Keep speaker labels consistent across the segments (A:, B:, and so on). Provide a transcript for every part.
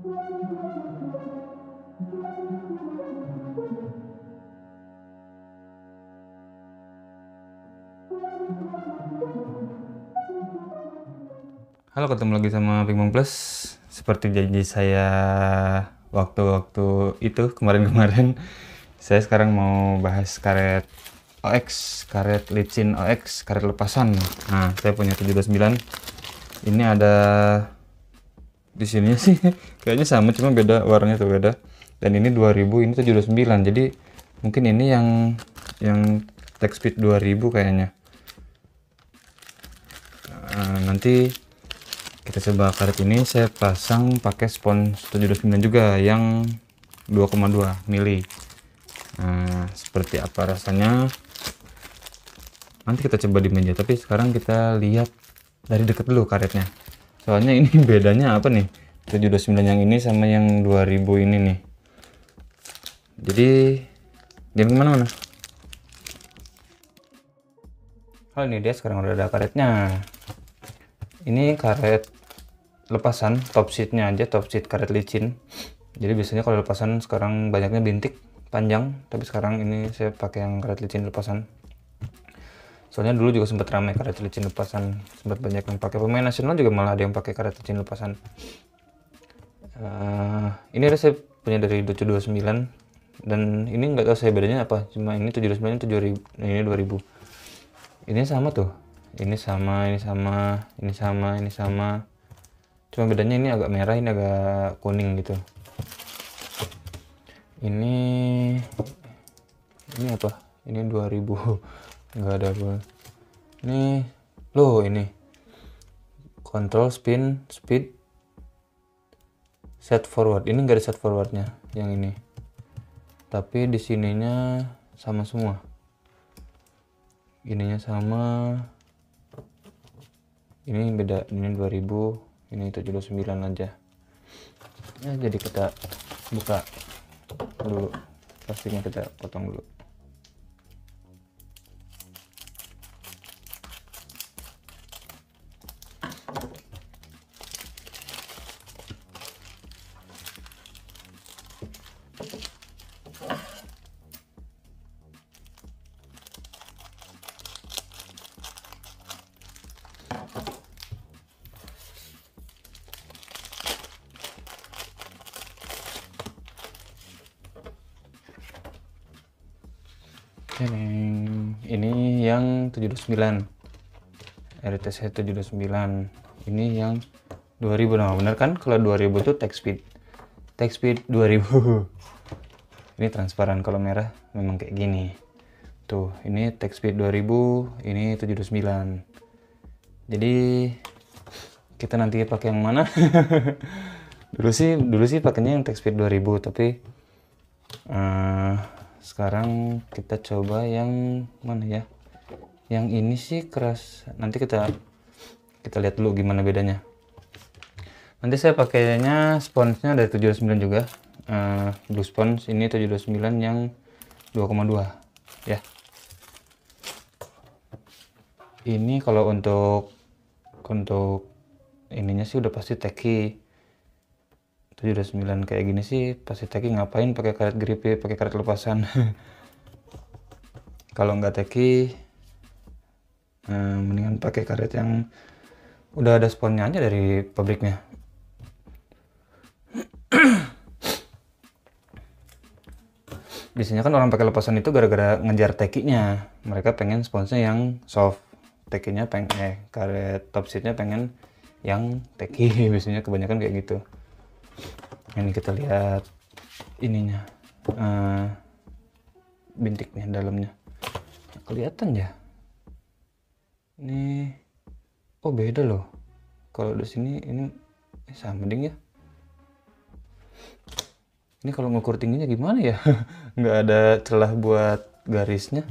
A: Halo, ketemu lagi sama Pingpong Plus. Seperti janji saya waktu-waktu itu kemarin-kemarin, saya sekarang mau bahas karet OX, karet licin OX, karet lepasan. Nah, saya punya 729. Ini ada di sini sih kayaknya sama, cuma beda warnanya tuh beda. Dan ini 2000, ini 729. Jadi mungkin ini yang tech speed 2000 kayaknya. Nanti kita coba karet ini saya pasang pakai spons 729 juga yang 2,2 mili. Nah, seperti apa rasanya nanti kita coba di meja, tapi sekarang kita lihat dari dekat dulu karetnya. Soalnya ini bedanya apa nih 729 yang ini sama yang 2000 ini nih. Jadi jangan kemana-mana. Oh, ini dia, sekarang udah ada karetnya. Ini karet lepasan, top sheetnya aja, top sheet karet licin. Jadi biasanya kalau lepasan sekarang banyaknya bintik panjang, tapi sekarang ini saya pakai yang karet licin lepasan. Soalnya dulu juga sempat ramai karet licin lepasan, sempat banyak yang pakai, pemain nasional juga malah ada yang pakai karet licin lepasan. Ini ada saya punya dari 729, dan ini nggak tahu saya bedanya apa, cuma ini 729 7000, ini 2000. Ini sama tuh, ini sama, ini sama, ini sama, ini sama. Cuma bedanya ini agak merah, ini agak kuning gitu. Ini apa? Ini 2000. Enggak ada apa. Ini loh, ini control spin speed set forward. Ini enggak ada set forwardnya yang ini. Tapi di sininya sama semua. Ininya sama. Ini beda, ini 2000, ini 729 aja. Ya, jadi kita buka dulu plastiknya, kita potong dulu. Ini yang 729, RTC 729. Ini yang 2000. Nah, bener kan kalau 2000 itu tech speed 2000. Ini transparan, kalau merah memang kayak gini tuh. Ini tech speed 2000, ini 729. Jadi kita nanti pakai yang mana? dulu sih pakainya yang tech speed 2000, tapi sekarang kita coba yang mana ya, yang ini sih keras. Nanti kita lihat dulu gimana bedanya. Nanti saya pakainya sponsnya dari 729 juga, blue spons. Ini 729 yang 2,2 ya. Ini kalau untuk ininya sih udah pasti teki. 729 kayak gini sih pasti teki, ngapain pakai karet gripe, pakai karet lepasan. Kalau nggak teki, mendingan pakai karet yang udah ada sponnya aja dari pabriknya. Biasanya kan orang pakai lepasan itu gara-gara ngejar tekinya, mereka pengen sponsnya yang soft, tekinya karet top sheetnya pengen yang teki. Biasanya kebanyakan kayak gitu. Ini kita lihat ininya, bintiknya dalamnya kelihatan ya. Ini oh beda loh, kalau di sini ini sama ding ya. Ini kalau ngukur tingginya gimana ya? Nggak ada celah buat garisnya.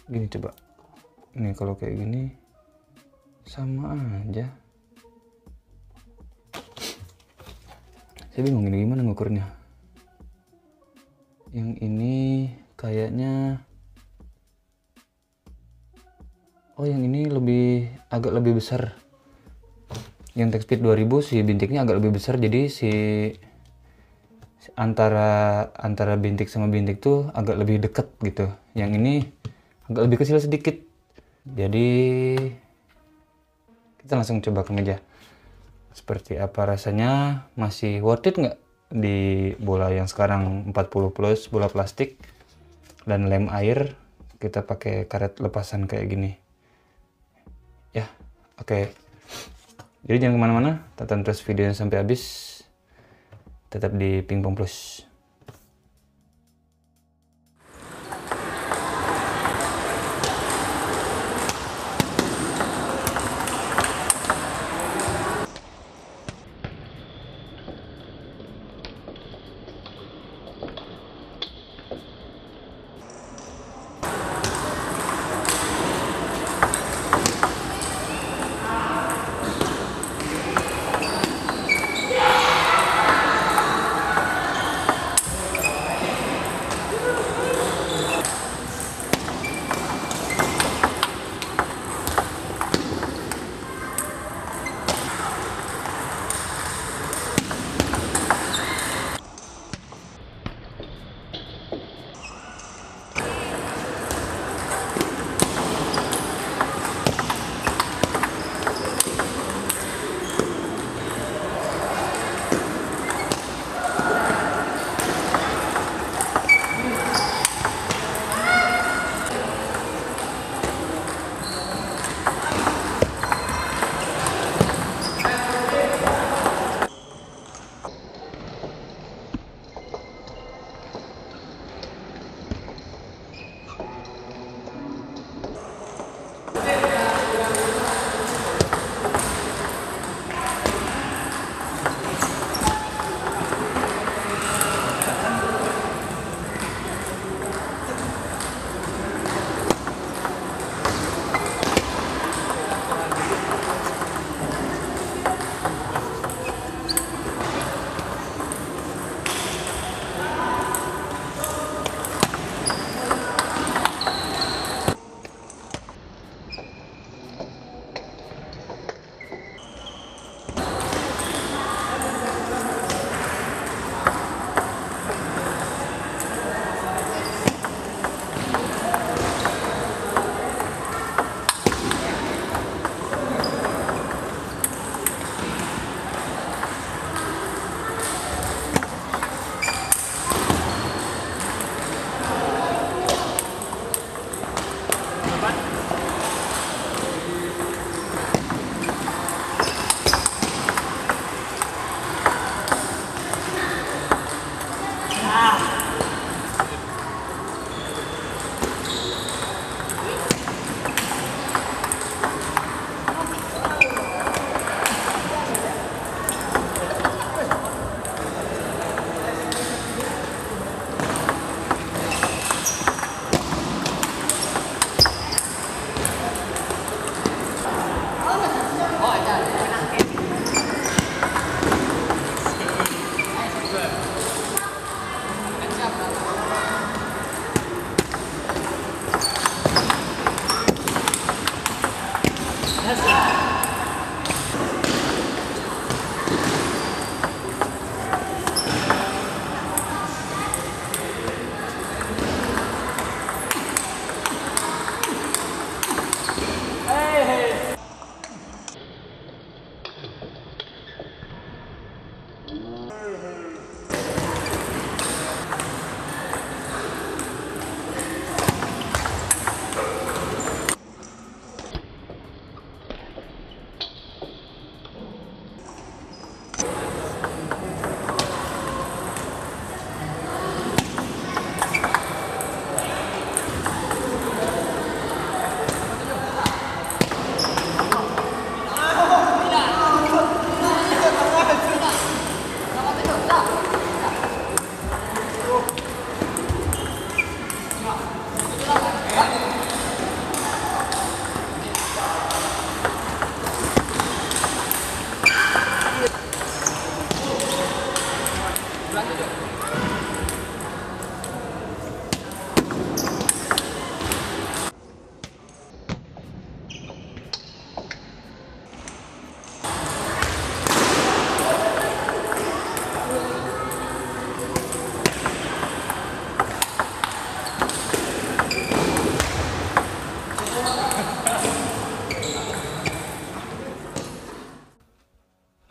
A: Gini coba, ini kalau kayak gini sama aja. Saya bingung ini gimana ngukurnya. Yang ini kayaknya Oh, yang ini agak lebih besar. Yang Texpeed 2000 si bintiknya agak lebih besar, jadi si antara bintik sama bintik tuh agak lebih dekat gitu. Yang ini agak lebih kecil sedikit. Jadi kita langsung coba ke meja. Seperti apa rasanya, masih worth it nggak di bola yang sekarang 40 plus bola plastik dan lem air, kita pakai karet lepasan kayak gini ya. Oke. Jadi jangan kemana-mana, tonton terus videonya sampai habis, tetap di Pingpong Plus.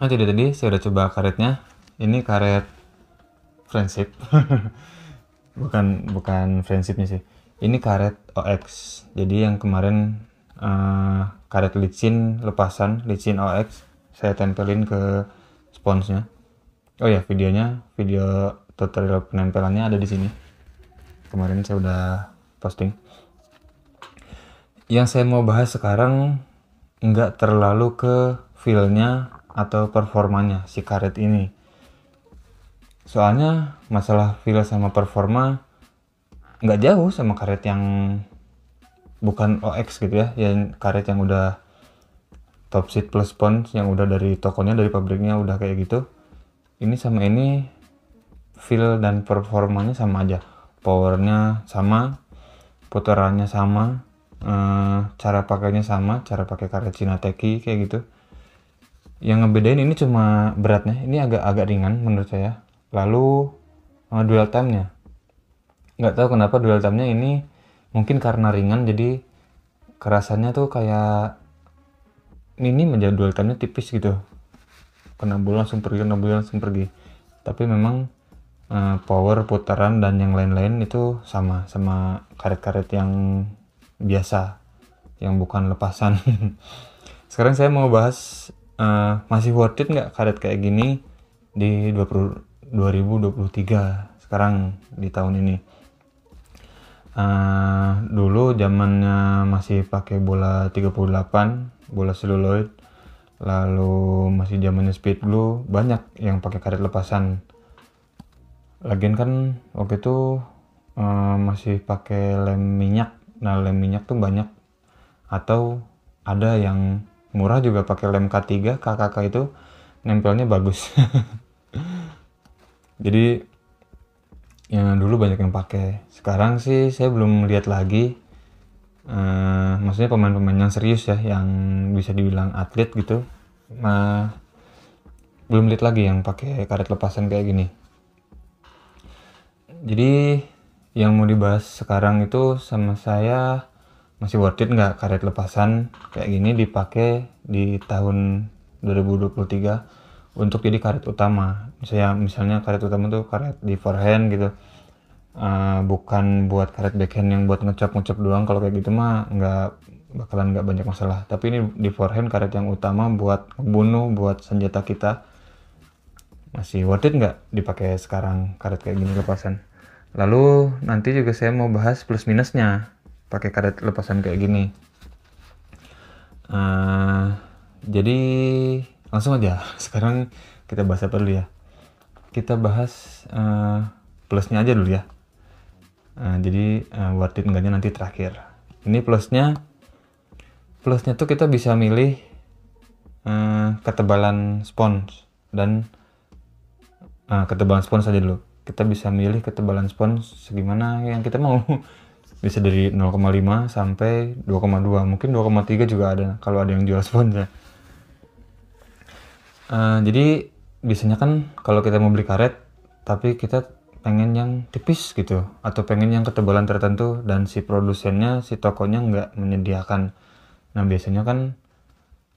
A: Nah, tadi saya udah coba karetnya. Ini karet friendship. bukan friendshipnya sih. Ini karet OX. Jadi yang kemarin karet licin lepasan, licin OX saya tempelin ke sponsnya. Oh ya, video tutorial penempelannya ada di sini. Kemarin saya udah posting. Yang saya mau bahas sekarang nggak terlalu ke feel-nya atau performanya si karet ini. Soalnya masalah feel sama performa nggak jauh sama karet yang bukan OX gitu ya, yang karet yang udah top seat plus spons yang udah dari tokonya, dari pabriknya udah kayak gitu. Ini sama ini feel dan performanya sama aja, powernya sama, putarannya sama, cara pakainya sama, cara pakai karet Shinateki kayak gitu. Yang ngebedain ini cuma beratnya, ini agak ringan menurut saya. Lalu dual time-nya, nggak tahu kenapa dual time-nya ini mungkin karena ringan jadi kerasannya tuh kayak minim aja, dual time-nya tipis gitu, kena bola langsung pergi. Tapi memang power, putaran dan yang lain-lain itu sama karet-karet yang biasa yang bukan lepasan. Sekarang saya mau bahas masih worth it nggak karet kayak gini di 2023 sekarang di tahun ini. Dulu zamannya masih pakai bola 38, bola seluloid, lalu masih zamannya speed glue, banyak yang pakai karet lepasan. Lagian kan waktu itu masih pakai lem minyak. Nah, lem minyak tuh banyak, atau ada yang murah juga pakai lem K3, KKK itu nempelnya bagus. Jadi ya dulu banyak yang pakai. Sekarang sih saya belum lihat lagi, maksudnya pemain-pemain yang serius ya, yang bisa dibilang atlet gitu, belum lihat lagi yang pakai karet lepasan kayak gini. Jadi yang mau dibahas sekarang itu sama saya, masih worth it nggak karet lepasan kayak gini dipakai di tahun 2023 untuk jadi karet utama. Misalnya karet utama tuh karet di forehand gitu, bukan buat karet backhand yang buat ngecap doang. Kalau kayak gitu mah nggak banyak masalah. Tapi ini di forehand karet yang utama buat ngebunuh, buat senjata kita. Masih worth it nggak dipakai sekarang karet kayak gini lepasan. Lalu nanti juga saya mau bahas plus minusnya pakai karet lepasan kayak gini. Jadi langsung aja. Sekarang kita bahas apa dulu ya? Kita bahas plusnya aja dulu ya. Jadi worth it enggaknya nanti terakhir. Ini plusnya tuh kita bisa milih ketebalan spons dan ketebalan spons aja dulu. Kita bisa milih ketebalan spons segimana yang kita mau. Bisa dari 0,5 sampai 2,2, mungkin 2,3 juga ada kalau ada yang jual spons ya. Jadi biasanya kan kalau kita mau beli karet tapi kita pengen yang tipis gitu, atau pengen yang ketebalan tertentu dan si produsennya, si tokonya nggak menyediakan. Nah, biasanya kan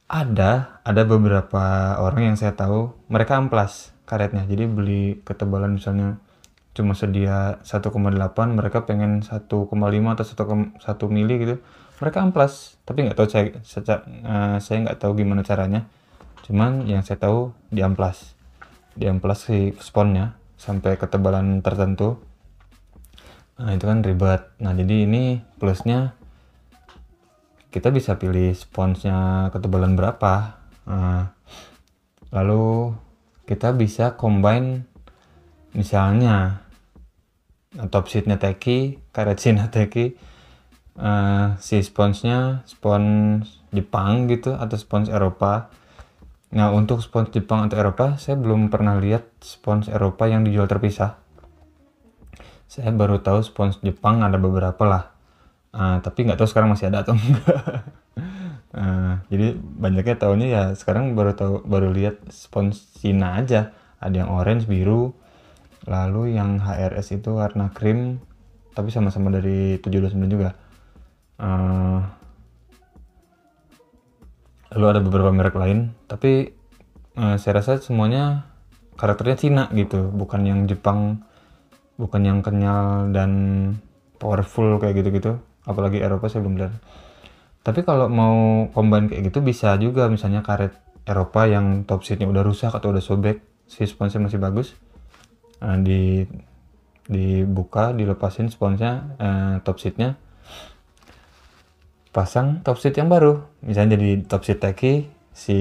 A: ada beberapa orang yang saya tahu mereka amplas karetnya. Jadi beli ketebalan misalnya cuma sedia 1,8, mereka pengen 1,5 atau 1 mili gitu, mereka amplas. Tapi nggak tahu saya nggak tahu gimana caranya. Cuman yang saya tahu diamplas si sponnya sampai ketebalan tertentu. Nah, itu kan ribet. Nah, jadi ini plusnya kita bisa pilih sponsnya ketebalan berapa. Lalu kita bisa combine, misalnya top seatnya Teki, karet Shinateki, si sponsnya spons Jepang gitu atau spons Eropa. Nah, untuk spons Jepang atau Eropa saya belum pernah lihat spons Eropa yang dijual terpisah. Saya baru tahu spons Jepang ada beberapa lah, tapi nggak tahu sekarang masih ada atau enggak. Jadi banyaknya tahunya ya sekarang baru lihat spons Cina aja, ada yang orange, biru, lalu yang HRS itu warna krim tapi sama-sama dari 729 juga. Lalu ada beberapa merek lain, tapi saya rasa semuanya karakternya Cina gitu, bukan yang Jepang, bukan yang kenyal dan powerful kayak gitu-gitu. Apalagi Eropa saya belum lihat. Tapi kalau mau combine kayak gitu bisa juga, misalnya karet Eropa yang top seatnya udah rusak atau udah sobek, si sponsnya masih bagus, dibuka, dilepasin sponsnya, top seatnya, pasang top seat yang baru, misalnya jadi top seat Teki, si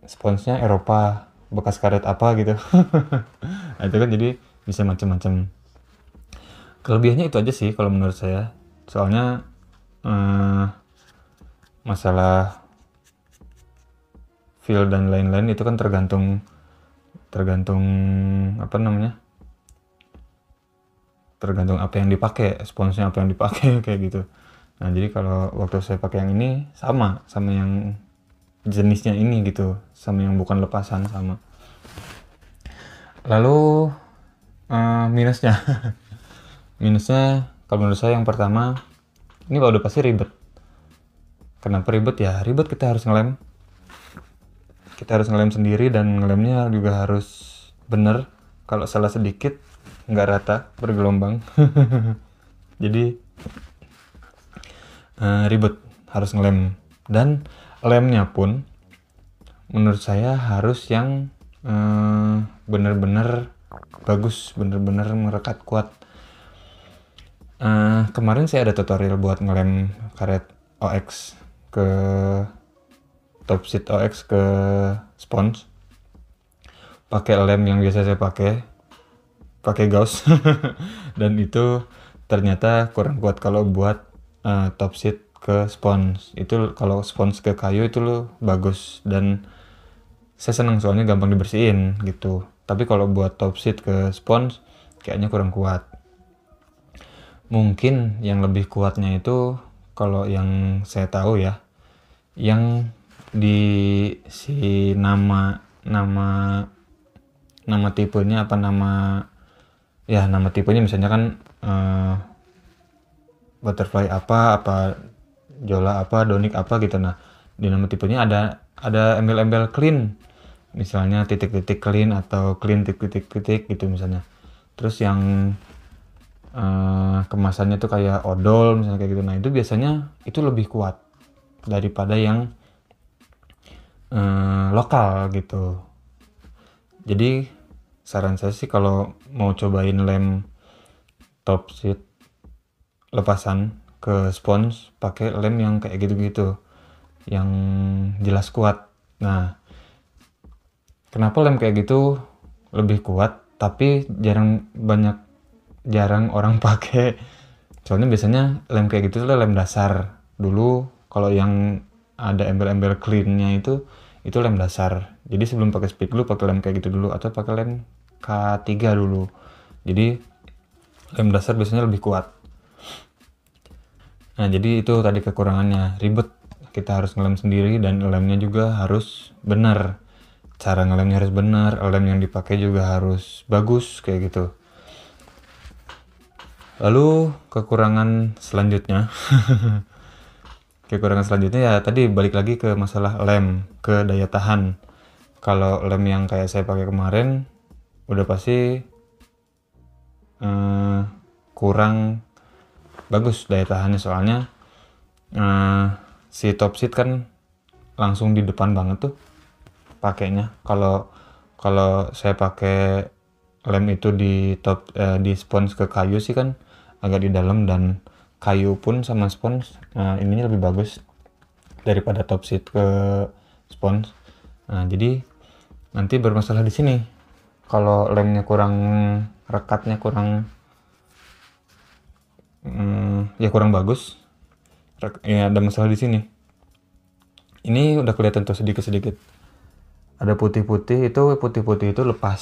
A: sponsnya Eropa, bekas karet apa gitu. Nah, itu kan jadi bisa macam-macam. Kelebihannya itu aja sih kalau menurut saya, soalnya masalah feel dan lain-lain itu kan tergantung apa namanya, tergantung apa yang dipakai, sponsnya apa yang dipakai kayak gitu. Nah jadi kalau waktu saya pakai yang ini sama yang jenisnya ini gitu, sama yang bukan lepasan sama. Lalu minusnya minusnya kalau menurut saya yang pertama, ini udah pasti ribet. Kenapa ribet? Ya ribet, kita harus ngelem sendiri, dan ngelemnya juga harus bener. Kalau salah sedikit nggak rata, bergelombang. Jadi ribet, harus ngelem. Dan lemnya pun menurut saya harus yang bener-bener bagus, bener-bener merekat kuat. Kemarin saya ada tutorial buat ngelem karet OX ke top seat OX ke spons, pakai lem yang biasa saya pakai gauss. Dan itu ternyata kurang kuat kalau buat top seat ke spons. Itu kalau spons ke kayu itu loh bagus, dan saya senang soalnya gampang dibersihin gitu. Tapi kalau buat top seat ke spons kayaknya kurang kuat. Mungkin yang lebih kuatnya itu, kalau yang saya tahu ya, yang di si nama tipenya apa, nama tipenya misalnya kan butterfly apa Jola apa, Donic apa gitu. Nah di nama tipenya ada embel-embel clean, misalnya titik-titik clean atau clean titik-titik gitu misalnya. Terus yang kemasannya tuh kayak odol misalnya kayak gitu. Nah itu biasanya itu lebih kuat daripada yang lokal gitu. Jadi saran saya sih kalau mau cobain lem top seat lepasan ke spons, pakai lem yang kayak gitu-gitu, yang jelas kuat. Nah kenapa lem kayak gitu lebih kuat tapi jarang orang pakai? Soalnya biasanya lem kayak gitu tuh lem dasar dulu. Kalau yang ada embel-embel cleannya itu lem dasar. Jadi sebelum pakai speed glue pakai lem kayak gitu dulu, atau pakai lem K3 dulu. Jadi lem dasar biasanya lebih kuat. Nah jadi itu tadi kekurangannya, ribet, kita harus ngelem sendiri, dan lemnya juga harus benar, cara ngelemnya harus benar, lem yang dipakai juga harus bagus kayak gitu. Lalu kekurangan selanjutnya ya tadi balik lagi ke masalah lem, ke daya tahan. Kalau lem yang kayak saya pakai kemarin udah pasti kurang bagus daya tahannya, soalnya si top seat kan langsung di depan banget tuh pakainya. Kalau saya pakai lem itu di spons ke kayu sih kan agak di dalam, dan kayu pun sama spons ininya lebih bagus daripada top seat ke spons. Nah jadi nanti bermasalah di sini kalau lemnya kurang, rekatnya kurang kurang bagus. Ya ada masalah di sini. Ini udah kelihatan tuh sedikit-sedikit ada putih-putih itu lepas.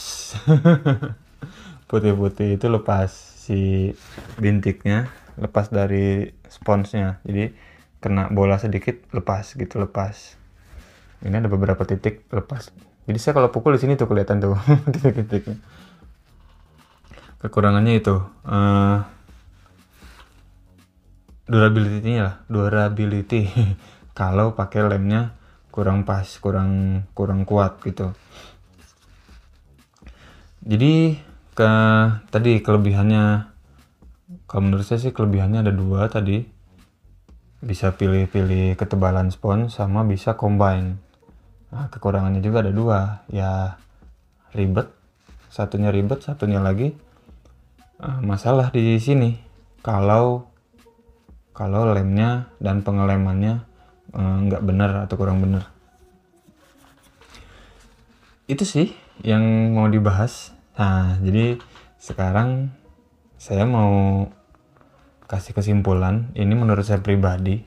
A: Putih-putih itu lepas, si bintiknya lepas dari sponsnya, jadi kena bola sedikit lepas. Ini ada beberapa titik lepas, jadi saya kalau pukul di sini tuh kelihatan tuh titik-titiknya. Kekurangannya itu durability kalau pakai lemnya kurang pas, kurang kuat gitu. Jadi tadi kelebihannya, kalau menurut saya sih kelebihannya ada 2 tadi. Bisa pilih-pilih ketebalan spons sama bisa combine. Nah, kekurangannya juga ada 2, ya ribet. Satunya ribet, satunya lagi masalah di sini. Kalau lemnya dan pengelemannya nggak benar atau kurang benar. Itu sih yang mau dibahas. Nah, jadi sekarang saya mau kasih kesimpulan. Ini menurut saya pribadi,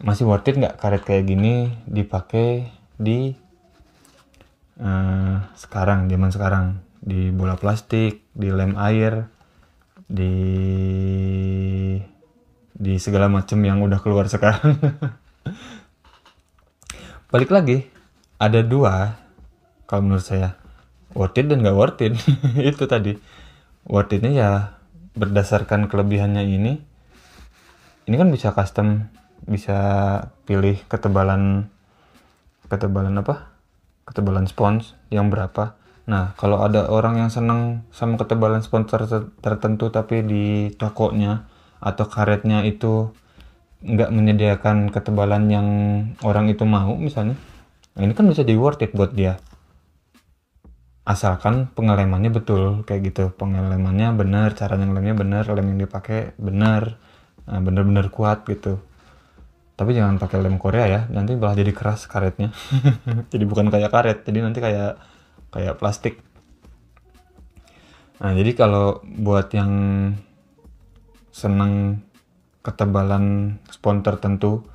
A: masih worth it nggak karet kayak gini dipakai di zaman sekarang, di bola plastik, di lem air, di segala macam yang udah keluar sekarang. Balik lagi, ada 2 kalau menurut saya, worth it dan nggak worth it. Itu tadi, worth itnya ya berdasarkan kelebihannya ini kan bisa custom, bisa pilih ketebalan spons yang berapa. Nah, kalau ada orang yang seneng sama ketebalan spons tertentu tapi di tokonya atau karetnya itu nggak menyediakan ketebalan yang orang itu mau misalnya, nah ini kan bisa jadi worth it buat dia, asalkan pengelemannya betul kayak gitu, pengelemannya benar, cara ngelemnya benar, lem yang dipakai benar, benar-benar kuat gitu. Tapi jangan pakai lem Korea ya, nanti malah jadi keras karetnya. Jadi bukan kayak karet, jadi nanti kayak plastik. Nah, jadi kalau buat yang seneng ketebalan spons tertentu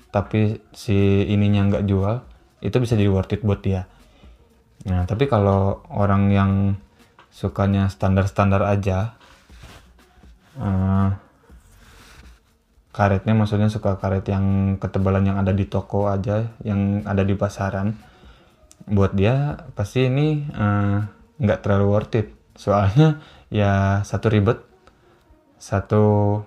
A: tapi si ininya nggak jual, itu bisa jadi worth it buat dia. Nah, tapi kalau orang yang sukanya standar-standar aja, karetnya maksudnya suka karet yang ketebalan yang ada di toko aja, yang ada di pasaran, buat dia pasti ini nggak terlalu worth it. Soalnya ya satu ribet, satu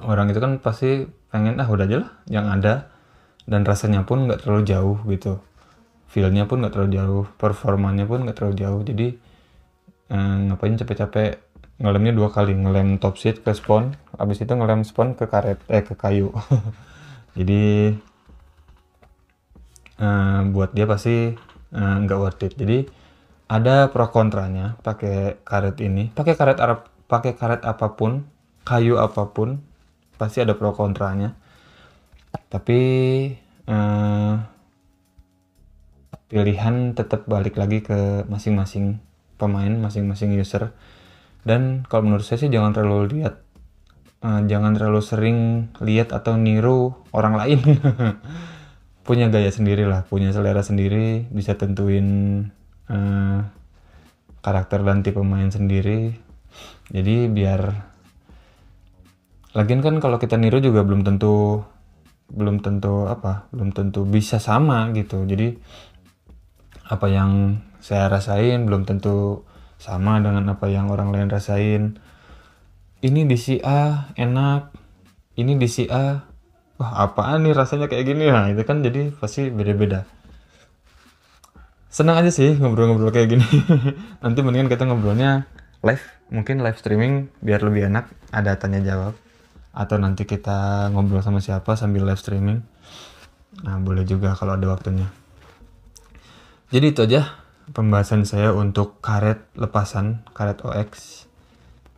A: orang itu kan pasti pengen udah aja lah yang ada, dan rasanya pun nggak terlalu jauh gitu, feelnya pun nggak terlalu jauh, performanya pun nggak terlalu jauh. Jadi ngapain capek-capek ngelemnya 2 kali, ngelem top sheet ke spons, abis itu ngelem spons ke karet ke kayu. Jadi buat dia pasti nggak worth it. Jadi ada pro kontranya pakai karet ini, pakai karet apapun, kayu apapun, pasti ada pro kontranya. Tapi pilihan tetap balik lagi ke masing-masing pemain, masing-masing user. Dan kalau menurut saya sih jangan terlalu sering lihat atau niru orang lain. Punya gaya sendiri lah, punya selera sendiri, bisa tentuin karakter dan tipe pemain sendiri. Jadi biar, lagian kan kalau kita niru juga belum tentu bisa sama gitu. Jadi apa yang saya rasain belum tentu sama dengan apa yang orang lain rasain. Ini di si A enak, ini di si A wah apaan nih rasanya kayak gini. Nah itu kan jadi pasti beda-beda. Senang aja sih ngobrol-ngobrol kayak gini. Nanti mendingan kita ngobrolnya live, mungkin live streaming biar lebih enak, ada tanya jawab. Atau nanti kita ngobrol sama siapa sambil live streaming. Nah boleh juga kalau ada waktunya. Jadi itu aja pembahasan saya untuk karet lepasan, karet OX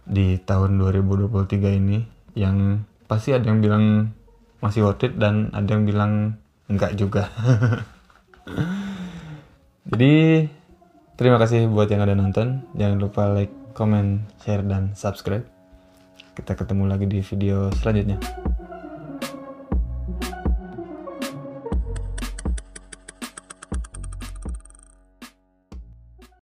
A: di tahun 2023 ini, yang pasti ada yang bilang masih worth it dan ada yang bilang enggak juga. Jadi terima kasih buat yang ada nonton, jangan lupa like, comment, share, dan subscribe. Kita ketemu lagi di video selanjutnya.